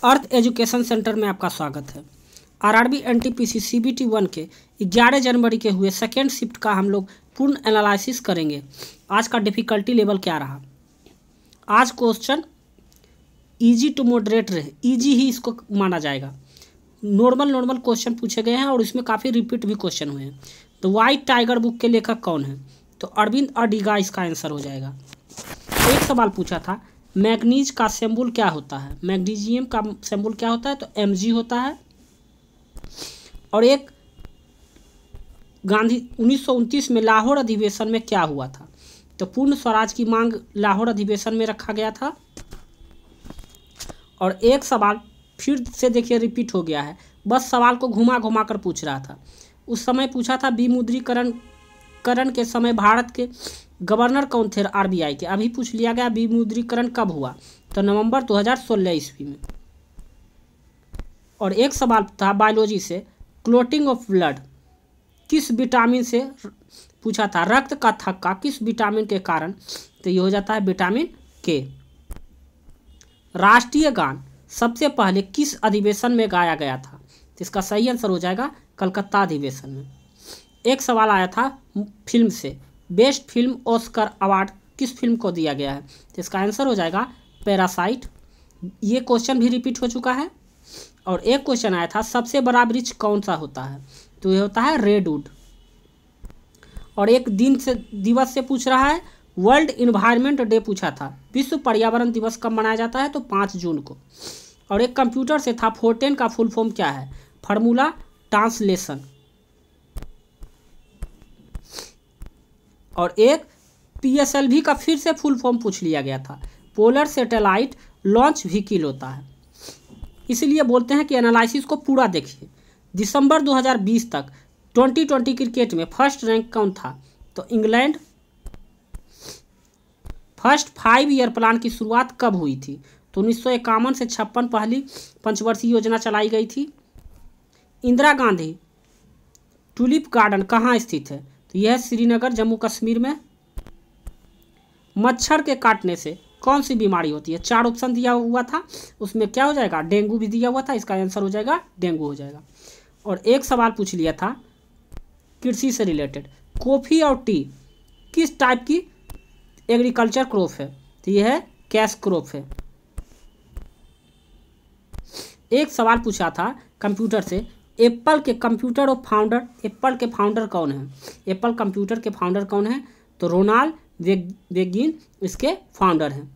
अर्थ education centre में आपका स्वागत है। आरआरबी एनटीपीसी सीबीटी 1 के 11 जनवरी के हुए सेकेंड शिफ्ट का हम लोग पूर्ण एनालिसिस करेंगे। आज का डिफ़िकल्टी लेवल क्या रहा। आज क्वेश्चन इजी टू मॉडरेट रहे, इजी ही इसको माना जाएगा। नॉर्मल क्वेश्चन पूछे गए हैं और इसमें काफ़ी रिपीट भी क्वेश्चन हुए हैं। तो वाइट टाइगर बुक के लेखक कौन है? तो अरविंद अडिगा इसका आंसर हो जाएगा। एक सवाल पूछा था मैग्नीज का सिंबल क्या होता है? मैग्नीशियम का सिंबल क्या होता है? तो Mg होता है। और एक गांधी 1929 में लाहौर अधिवेशन में क्या हुआ था? तो पूर्ण स्वराज की मांग लाहौर अधिवेशन में रखा गया था। और एक सवाल फिर से देखिए रिपीट हो गया है, बस सवाल को घुमा घुमा कर पूछ रहा था। उस समय पूछा था विमुद्रीकरण के समय भारत के गवर्नर कौन थे आरबीआई के? अभी पूछ लिया गया विमुद्रीकरण कब हुआ? तो नवंबर 2016 ईस्वी में। और एक सवाल था बायोलॉजी से क्लोटिंग ऑफ ब्लड किस विटामिन से पूछा था? रक्त का थक्का किस विटामिन के कारण? तो ये हो जाता है विटामिन के। राष्ट्रीय गान सबसे पहले किस अधिवेशन में गाया गया था? तो इसका सही आंसर हो जाएगा कलकत्ता अधिवेशन में। एक सवाल आया था फिल्म से, बेस्ट फिल्म ऑस्कर अवार्ड किस फिल्म को दिया गया है? तो इसका आंसर हो जाएगा पैरासाइट। ये क्वेश्चन भी रिपीट हो चुका है। और एक क्वेश्चन आया था सबसे बड़ा वृक्ष कौन सा होता है? तो ये होता है रेडवुड। और एक दिवस से पूछ रहा है वर्ल्ड इन्वायरमेंट डे पूछा था, विश्व पर्यावरण दिवस कब मनाया जाता है? तो 5 जून को। और एक कंप्यूटर से था फोर्टेन का फुल फॉर्म क्या है? Formula translation. और एक पीएसएलवी का फिर से फुल फॉर्म पूछ लिया गया था, पोलर सैटेलाइट लॉन्च व्हीकल होता है। इसलिए बोलते हैं कि एनालिसिस को पूरा देखिए। दिसंबर 2020 तक 2020 क्रिकेट में फर्स्ट रैंक कौन था? तो इंग्लैंड। फर्स्ट 5 ईयर प्लान की शुरुआत कब हुई थी? तो 1951 से 56 पहली पंचवर्षीय योजना चलाई गई थी। इंदिरा गांधी टूलिप गार्डन कहाँ स्थित है? तो यह श्रीनगर जम्मू कश्मीर में। मच्छर के काटने से कौन सी बीमारी होती है? 4 ऑप्शन दिया हुआ था, उसमें क्या हो जाएगा? डेंगू भी दिया हुआ था, इसका आंसर हो जाएगा डेंगू हो जाएगा। और एक सवाल पूछ लिया था कृषि से रिलेटेड, कॉफ़ी और टी किस टाइप की एग्रीकल्चर क्रॉप है? तो यह है कैश क्रॉप है। एक सवाल पूछा था कंप्यूटर से एप्पल के कंप्यूटर और फाउंडर, एप्पल के फाउंडर कौन है? एप्पल कंप्यूटर के फाउंडर कौन है? तो रोनाल्ड वेगिन इसके फाउंडर हैं।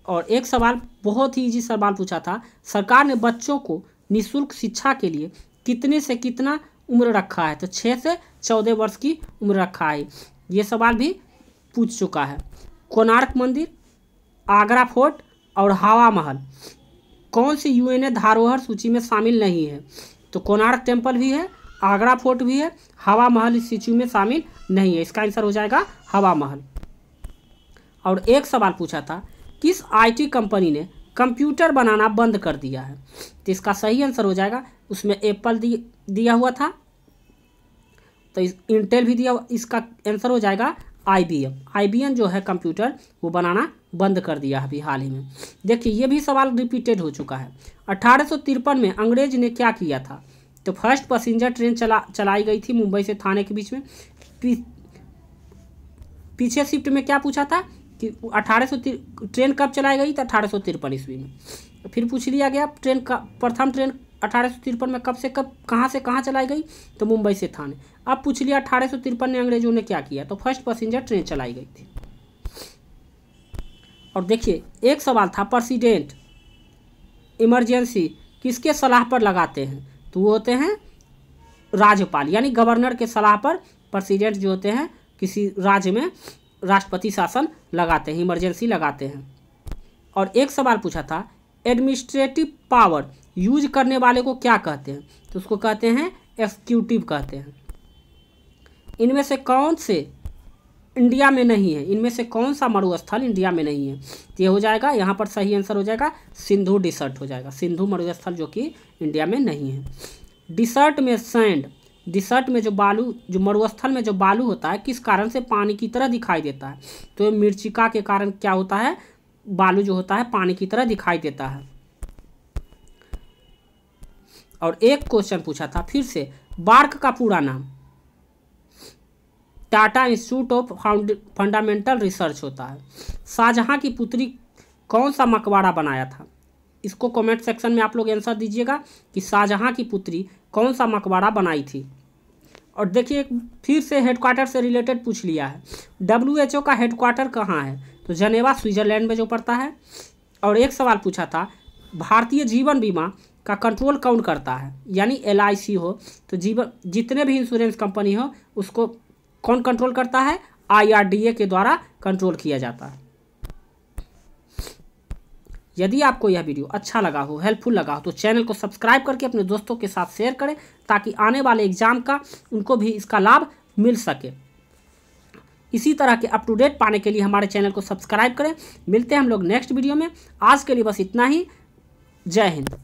और एक सवाल बहुत ही इजी सवाल पूछा था, सरकार ने बच्चों को निःशुल्क शिक्षा के लिए कितने से कितना उम्र रखा है? तो 6 से 14 वर्ष की उम्र रखा है। ये सवाल भी पूछ चुका है। कोणार्क मंदिर, आगरा फोर्ट और हवा महल कौन सी यूएनए धरोहर सूची में शामिल नहीं है? तो कोणार्क टेम्पल भी है, आगरा फोर्ट भी है, हवा महल इस सूची में शामिल नहीं है। इसका आंसर हो जाएगा हवा महल। और एक सवाल पूछा था किस आईटी कंपनी ने कंप्यूटर बनाना बंद कर दिया है? तो इसका सही आंसर हो जाएगा, उसमें एप्पल दिया हुआ था, तो इंटेल भी दिया। इसका आंसर हो जाएगा IBM जो है कंप्यूटर वो बनाना बंद कर दिया है अभी हाल ही में। देखिए ये भी सवाल रिपीटेड हो चुका है। 1853 में अंग्रेज ने क्या किया था? तो फर्स्ट पैसेंजर ट्रेन चलाई गई थी मुंबई से थाने के बीच में। पीछे शिफ्ट में क्या पूछा था कि ट्रेन कब चलाई गई? तो 1853 ईस्वी में। फिर पूछ लिया गया ट्रेन का प्रथम ट्रेन 1853 में कब से कहाँ चलाई गई? तो मुंबई से थाने। अब पूछ लिया 1853 में अंग्रेजों ने क्या किया? तो फर्स्ट पैसेंजर ट्रेन चलाई गई थी। और देखिए एक सवाल था प्रेसिडेंट इमरजेंसी किसके सलाह पर लगाते हैं? तो वो होते हैं राज्यपाल, यानी गवर्नर के सलाह पर प्रेसिडेंट जो होते हैं किसी राज्य में राष्ट्रपति शासन लगाते हैं, इमरजेंसी लगाते हैं। और एक सवाल पूछा था एडमिनिस्ट्रेटिव पावर यूज करने वाले को क्या कहते हैं? तो उसको कहते हैं एग्जीक्यूटिव कहते हैं। इनमें से कौन से इंडिया में नहीं है? इनमें से कौन सा मरुस्थल इंडिया में नहीं है? तो ये हो जाएगा, यहाँ पर सही आंसर हो जाएगा सिंधु डिसर्ट हो जाएगा, सिंधु मरुस्थल जो कि इंडिया में नहीं है। डिसर्ट में सैंड, डिसर्ट में जो बालू, जो मरुस्थल में जो बालू होता है किस कारण से पानी की तरह दिखाई देता है? तो मृत्तिका के कारण क्या होता है? बालू जो होता है पानी की तरह दिखाई देता है। और एक क्वेश्चन पूछा था फिर से, बार्क का पूरा नाम Tata institute of fundamental research होता है। शाहजहां की पुत्री कौन सा मकबरा बनाया था? इसको कमेंट सेक्शन में आप लोग आंसर दीजिएगा कि शाहजहां की पुत्री कौन सा मकबरा बनाई थी। और देखिए फिर से हेडक्वार्टर से रिलेटेड पूछ लिया है, WHO का हेडक्वार्टर कहाँ है? तो जिनेवा स्विट्जरलैंड में जो पड़ता है। और एक सवाल पूछा था, भारतीय जीवन बीमा का कंट्रोल कौन करता है? यानी LIC हो तो जितने भी इंश्योरेंस कंपनी हो उसको कौन कंट्रोल करता है? IRDA के द्वारा कंट्रोल किया जाता है। यदि आपको यह वीडियो अच्छा लगा हो, हेल्पफुल लगा हो, तो चैनल को सब्सक्राइब करके अपने दोस्तों के साथ शेयर करें ताकि आने वाले एग्जाम का उनको भी इसका लाभ मिल सके। इसी तरह के अप टू डेट पाने के लिए हमारे चैनल को सब्सक्राइब करें। मिलते हैं हम लोग नेक्स्ट वीडियो में। आज के लिए बस इतना ही। जय हिंद।